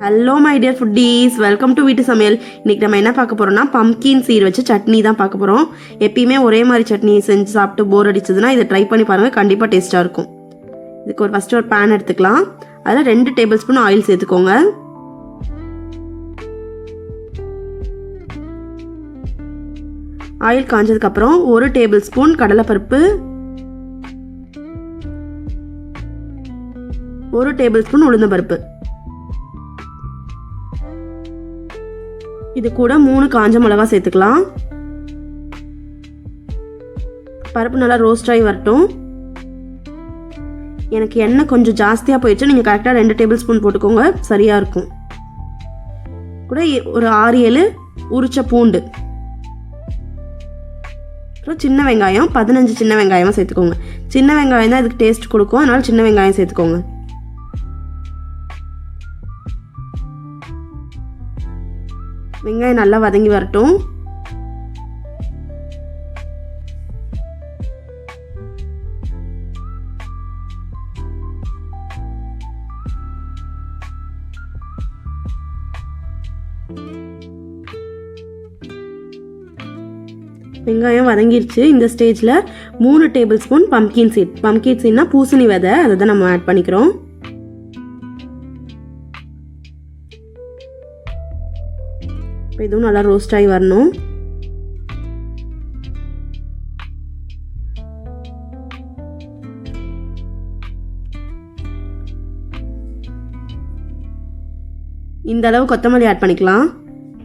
Hello my dear foodies, welcome to வீட்டு சமையல். இன்றைக்கி நம்ம என்ன பார்க்க போகிறோம்னா பம்கின் சீட் வச்சு சட்னி தான் பார்க்க போகிறோம். எப்பயுமே ஒரே மாதிரி சட்னி செஞ்சு சாப்பிட்டு போர் அடிச்சதுன்னா இதை ட்ரை பண்ணி பாருங்கள், கண்டிப்பாக டேஸ்ட்டாக இருக்கும். இதுக்கு ஃபஸ்ட்டு ஒரு பேன் எடுத்துக்கலாம். அதில் 2 டேபிள் ஸ்பூன் ஆயில் சேர்த்துக்கோங்க. ஆயில் காஞ்சதுக்கப்புறம் 1 டேபிள் ஸ்பூன் கடலைப்பருப்பு, 1 டேபிள் ஸ்பூன் உளுந்தம்பருப்பு, இது கூட 3 காஞ்ச மிளகா சேர்த்துக்கலாம். பருப்பு நல்லா ரோஸ்ட் ஆகி வரட்டும். எனக்கு எண்ணெய் கொஞ்சம் ஜாஸ்தியாக போயிடுச்சு, நீங்கள் கரெக்டாக 2 டேபிள் ஸ்பூன் போட்டுக்கோங்க, சரியாக இருக்கும். கூட ஒரு 6-7 உரிச்ச பூண்டு, அப்புறம் சின்ன வெங்காயம் 15 சின்ன வெங்காயமாக சேர்த்துக்கோங்க. சின்ன வெங்காயம் தான் இதுக்கு டேஸ்ட் கொடுக்கும், அதனால் சின்ன வெங்காயம் சேர்த்துக்கோங்க. வெங்காயம் நல்லா வதங்கி வரட்டும். வெங்காயம் வதங்கிருச்சு. இந்த ஸ்டேஜில் 3 டேபிள் ஸ்பூன் பம்கின் சீட்னா பூசணி விதை, அதை தான் நம்ம ஆட் பண்ணிக்கிறோம். இதுவும் நல்லா ரோஸ்ட் ஆகி வரணும். இந்த அளவு கொத்தமல்லி ஆட் பண்ணிக்கலாம்.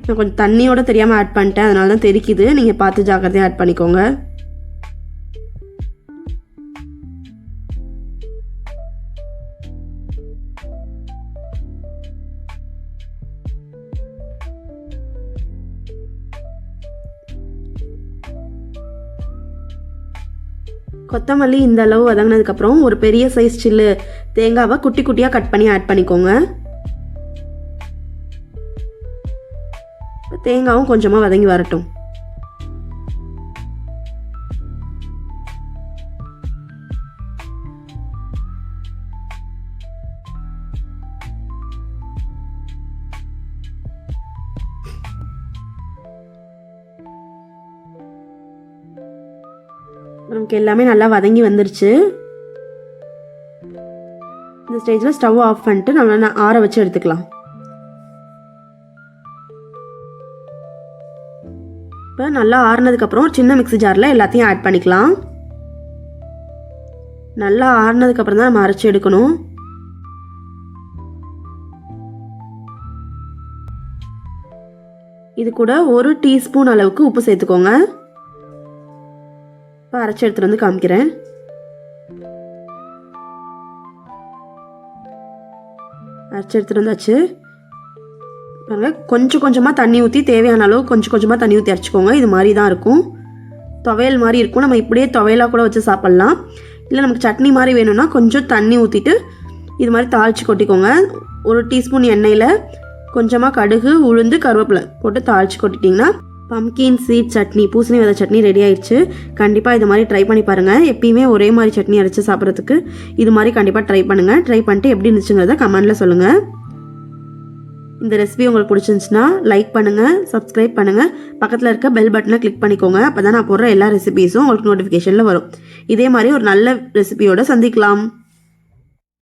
நான் கொஞ்சம் தண்ணியோட தெரியாமல் ஆட் பண்ணிட்டேன், அதனால தான் தெரிக்குது. நீங்கள் பார்த்து ஜாக்கிரதையாக ஆட் பண்ணிக்கோங்க. கொத்தமல்லி இந்த அளவு வதங்கினதுக்கப்புறம் ஒரு பெரிய சைஸ் சில்லு தேங்காவை குட்டி குட்டியாக கட் பண்ணி ஆட் பண்ணிக்கோங்க. தேங்காவும் கொஞ்சமாக வதங்கி வரட்டும். நமக்கு எல்லாமே நல்லா வதங்கி வந்துருச்சு. இந்த ஸ்டேஜில் ஸ்டவ் ஆஃப் பண்ணிட்டு நம்ம ஆற வச்சு எடுத்துக்கலாம். இப்போ நல்லா ஆறுனதுக்கப்புறம் ஒரு சின்ன மிக்ஸி ஜாரில் எல்லாத்தையும் ஆட் பண்ணிக்கலாம். நல்லா ஆறுனதுக்கப்புறம் தான் நம்ம அரைச்சி எடுக்கணும். இது கூட 1 டீஸ்பூன் அளவுக்கு உப்பு சேர்த்துக்கோங்க. இப்போ அரைச்சி எடுத்துகிட்டு வந்து காமிக்கிறேன். அரைச்சி எடுத்துகிட்டு வந்தாச்சு பாருங்கள். கொஞ்சம் கொஞ்சமாக தண்ணி ஊற்றி தேவையான அளவு கொஞ்சம் கொஞ்சமாக தண்ணி ஊற்றி அரைச்சிக்கோங்க. இது மாதிரி தான் இருக்கும், துவையல் மாதிரி இருக்கும். நம்ம இப்படியே துவையலாக கூட வச்சு சாப்பிட்லாம். இல்லை நமக்கு சட்னி மாதிரி வேணும்னா கொஞ்சம் தண்ணி ஊற்றிட்டு இது மாதிரி தாளித்து கொட்டிக்கோங்க. 1 டீஸ்பூன் எண்ணெயில் கொஞ்சமாக கடுகு, உளுந்து, கருவேப்பிலை போட்டு தாளித்து கொட்டிட்டிங்கன்னா பம்கின் சீட் சட்னி, பூசணி விதை சட்னி ரெடி ஆயிடுச்சு. கண்டிப்பாக இது மாதிரி ட்ரை பண்ணி பாருங்கள். எப்பயுமே ஒரே மாதிரி சட்னி அரைச்சி சாப்பிட்றதுக்கு இது மாதிரி கண்டிப்பாக ட்ரை பண்ணுங்கள். ட்ரை பண்ணிட்டு எப்படி இருந்துச்சுங்கிறத கமெண்டில் சொல்லுங்கள். இந்த ரெசிபி உங்களுக்கு பிடிச்சிருந்துச்சுன்னா லைக் பண்ணுங்கள், சப்ஸ்கிரைப் பண்ணுங்கள், பக்கத்தில் இருக்க பெல் பட்டனை கிளிக் பண்ணிக்கோங்க. அப்போ தான் நான் போடுற எல்லா ரெசிபீஸும் உங்களுக்கு நோட்டிஃபிகேஷனில் வரும். இதே மாதிரி ஒரு நல்ல ரெசிபியோடு சந்திக்கலாம்.